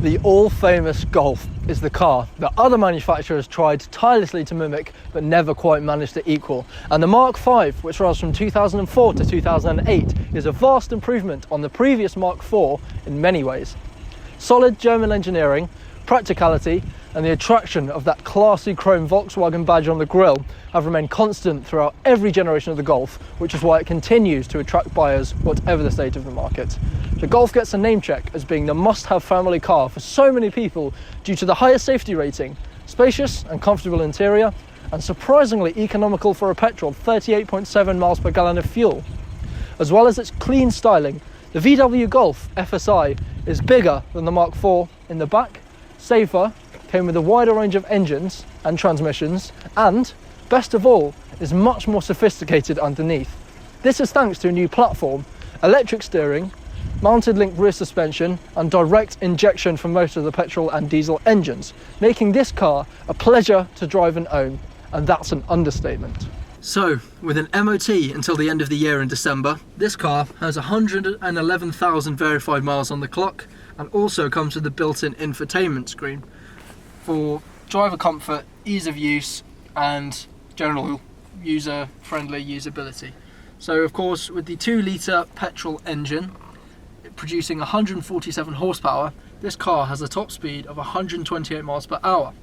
The all-famous Golf is the car that other manufacturers tried tirelessly to mimic but never quite managed to equal. And the Mark V, which runs from 2004 to 2008, is a vast improvement on the previous Mark IV in many ways. Solid German engineering, practicality, and the attraction of that classy chrome Volkswagen badge on the grille have remained constant throughout every generation of the Golf, which is why it continues to attract buyers whatever the state of the market. The Golf gets a name check as being the must-have family car for so many people due to the highest safety rating, spacious and comfortable interior, and surprisingly economical for a petrol 38.7 miles per gallon of fuel. As well as its clean styling, the VW Golf FSI is bigger than the Mark IV in the back, safer, came with a wider range of engines and transmissions, and, best of all, is much more sophisticated underneath. This is thanks to a new platform, electric steering, mounted link rear suspension, and direct injection for most of the petrol and diesel engines, making this car a pleasure to drive and own, and that's an understatement. So, with an MOT until the end of the year in December, this car has 111,000 verified miles on the clock, and also comes with a built-in infotainment screen for driver comfort, ease of use, and general user-friendly usability. So of course, with the 2-litre petrol engine producing 147 horsepower, this car has a top speed of 128 miles per hour.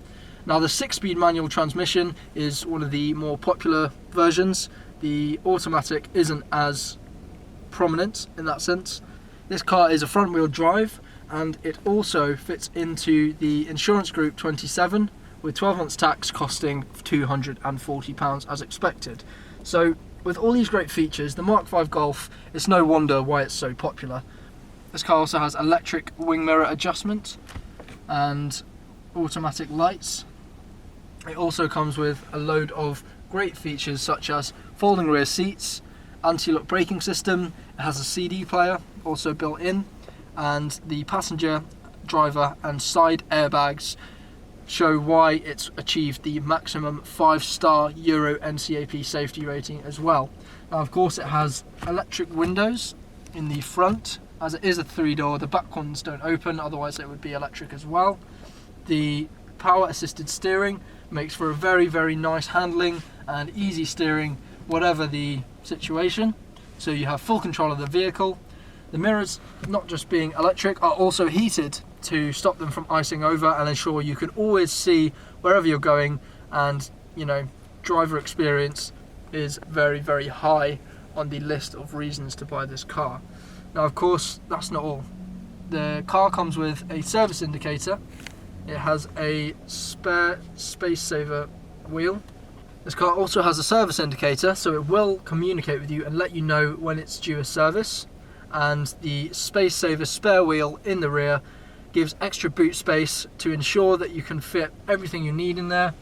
Now the 6-speed manual transmission is one of the more popular versions. The automatic isn't as prominent in that sense. This car is a front-wheel drive, and it also fits into the Insurance Group 27 with 12 months tax costing £240 as expected. So with all these great features, the Mark V Golf, it's no wonder why it's so popular. This car also has electric wing mirror adjustment and automatic lights. It also comes with a load of great features such as folding rear seats, anti-lock braking system, it has a CD player also built in, and the passenger, driver and side airbags show why it's achieved the maximum 5-star Euro NCAP safety rating as well. Now of course it has electric windows in the front, as it is a 3-door, the back ones don't open, otherwise it would be electric as well. The power assisted steering makes for a very, very nice handling and easy steering whatever the situation, so you have full control of the vehicle. The mirrors, not just being electric, are also heated to stop them from icing over and ensure you can always see wherever you're going, and driver experience is very, very high on the list of reasons to buy this car. Now of course that's not all. The car comes with a service indicator. It has a spare space saver wheel. This car also has a service indicator, so it will communicate with you and let you know when it's due a service. And the space saver spare wheel in the rear gives extra boot space to ensure that you can fit everything you need in there.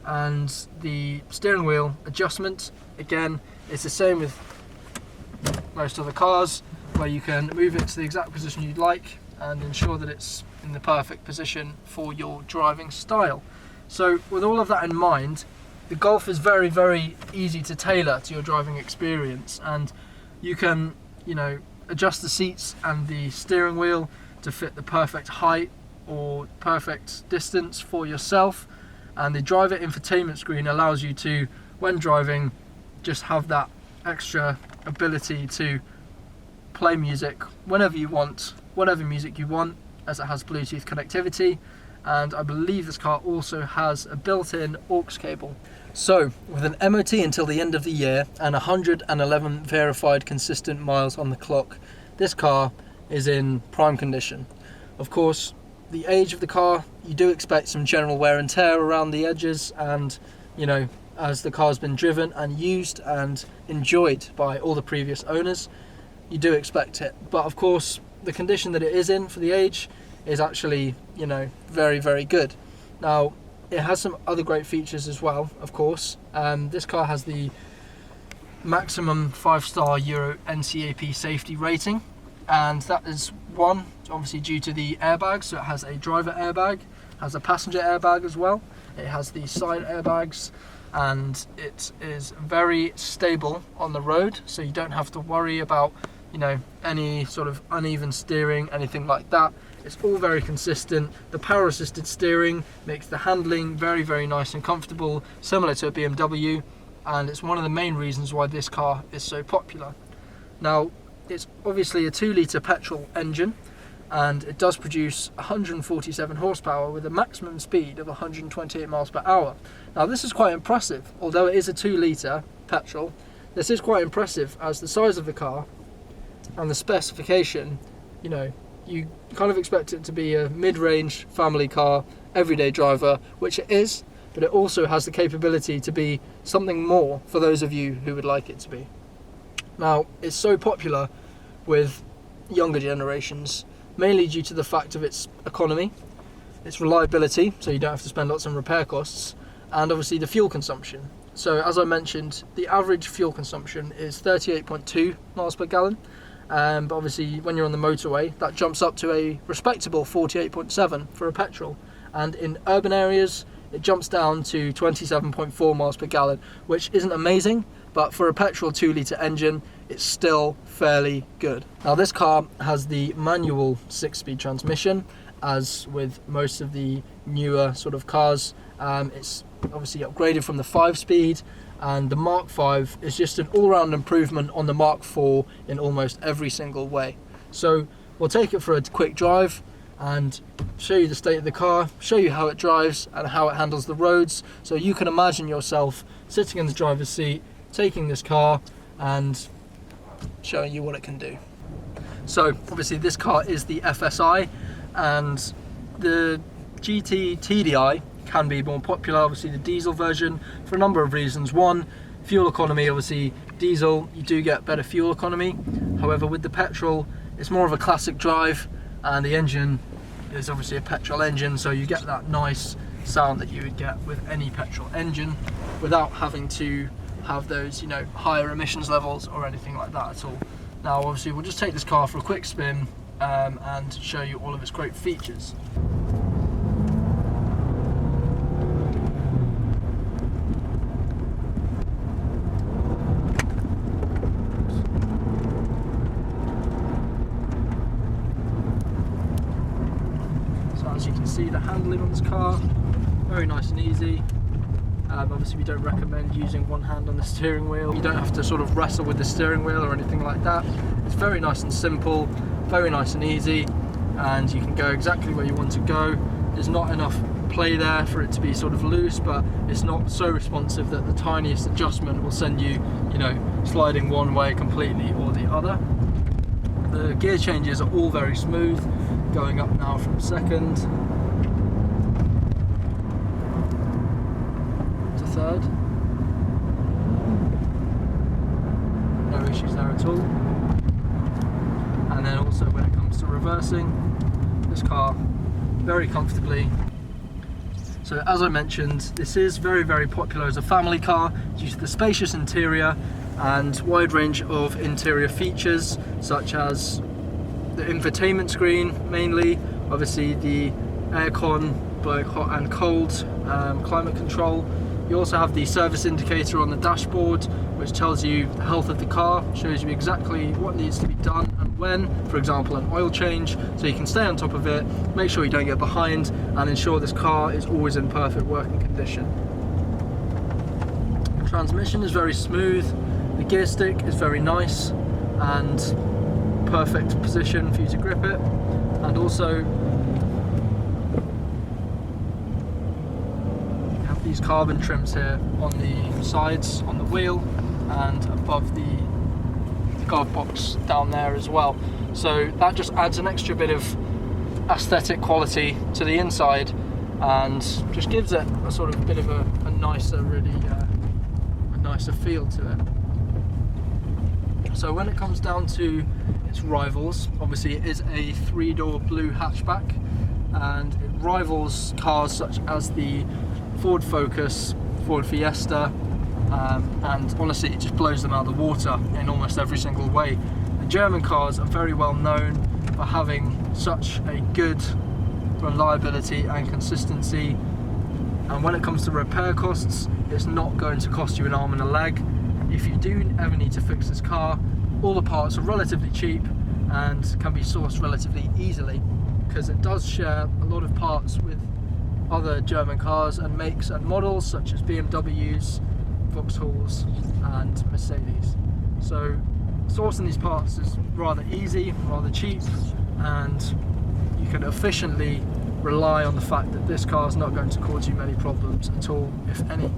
And the steering wheel adjustment, again, it's the same with most other cars, where you can move it to the exact position you'd like and ensure that it's in the perfect position for your driving style. So with all of that in mind, the Golf is very, very easy to tailor to your driving experience, and you can adjust the seats and the steering wheel to fit the perfect height or perfect distance for yourself. And the driver infotainment screen allows you to, when driving, just have that extra ability to play music whenever you want, whatever music you want, as it has Bluetooth connectivity. And I believe this car also has a built-in aux cable. So, with an MOT until the end of the year and 111 verified consistent miles on the clock, this car is in prime condition. Of course, the age of the car, you do expect some general wear and tear around the edges, and as the car's been driven and used and enjoyed by all the previous owners, you do expect it. But of course, the condition that it is in for the age is actually, very, very good. Now, it has some other great features as well, of course. This car has the maximum 5-star Euro NCAP safety rating, and that is one, obviously due to the airbags. So it has a driver airbag, has a passenger airbag as well. It has the side airbags, and it is very stable on the road, so you don't have to worry about any sort of uneven steering, anything like that. It's all very consistent. The power assisted steering makes the handling very, very nice and comfortable, similar to a BMW, and it's one of the main reasons why this car is so popular. Now, it's obviously a 2-litre petrol engine, and it does produce 147 horsepower with a maximum speed of 128 miles per hour. Now, this is quite impressive. Although it is a 2-litre petrol, this is quite impressive as the size of the car and the specification, you know, you kind of expect it to be a mid-range family car, everyday driver, which it is, but it also has the capability to be something more for those of you who would like it to be. Now, it's so popular with younger generations, mainly due to the fact of its economy, its reliability, so you don't have to spend lots on repair costs, and obviously the fuel consumption. So as I mentioned, the average fuel consumption is 38.2 miles per gallon, but obviously when you're on the motorway, that jumps up to a respectable 48.7 for a petrol, and in urban areas it jumps down to 27.4 miles per gallon, which isn't amazing, but for a petrol 2-litre engine, it's still fairly good. Now, this car has the manual 6-speed transmission, as with most of the newer sort of cars. It's obviously upgraded from the 5-speed, and the Mark V is just an all-round improvement on the Mark IV in almost every single way. So we'll take it for a quick drive and show you the state of the car, show you how it drives and how it handles the roads, so you can imagine yourself sitting in the driver's seat, taking this car and showing you what it can do. So obviously this car is the FSI, and the GT TDI can be more popular, obviously the diesel version, for a number of reasons. One, fuel economy. Obviously diesel, you do get better fuel economy. However, with the petrol, it's more of a classic drive, and the engine is obviously a petrol engine, so you get that nice sound that you would get with any petrol engine without having to have those, you know, higher emissions levels or anything like that at all. Now obviously we'll just take this car for a quick spin and show you all of its great features. So as you can see, the handling on this car, very nice and easy. Obviously we don't recommend using one hand on the steering wheel. You don't have to sort of wrestle with the steering wheel or anything like that. It's very nice and simple, very nice and easy, and you can go exactly where you want to go. There's not enough play there for it to be sort of loose, but it's not so responsive that the tiniest adjustment will send you, you know, sliding one way completely or the other. The gear changes are all very smooth, going up now from second to third. No issues there at all. And then also when it comes to reversing, this car very comfortably. So as I mentioned, this is very, very popular as a family car due to the spacious interior and wide range of interior features, such as the infotainment screen mainly, obviously the aircon, both hot and cold, climate control. You also have the service indicator on the dashboard, which tells you the health of the car, shows you exactly what needs to be done and when, for example an oil change, so you can stay on top of it, make sure you don't get behind, and ensure this car is always in perfect working condition. The transmission is very smooth, the gear stick is very nice and perfect position for you to grip it, and also these carbon trims here on the sides, on the wheel, and above the glove box down there as well. So that just adds an extra bit of aesthetic quality to the inside and just gives it a sort of bit of a nicer, really a nicer feel to it. So when it comes down to its rivals, obviously it is a 3-door blue hatchback, and it rivals cars such as the Ford Focus, Ford Fiesta, and honestly it just blows them out of the water in almost every single way. The German cars are very well known for having such a good reliability and consistency, and when it comes to repair costs, it's not going to cost you an arm and a leg. If you do ever need to fix this car, all the parts are relatively cheap and can be sourced relatively easily, because it does share a lot of parts with other German cars and makes and models such as BMWs, Vauxhalls and Mercedes. So sourcing these parts is rather easy, rather cheap, and you can efficiently rely on the fact that this car is not going to cause you many problems at all, if any.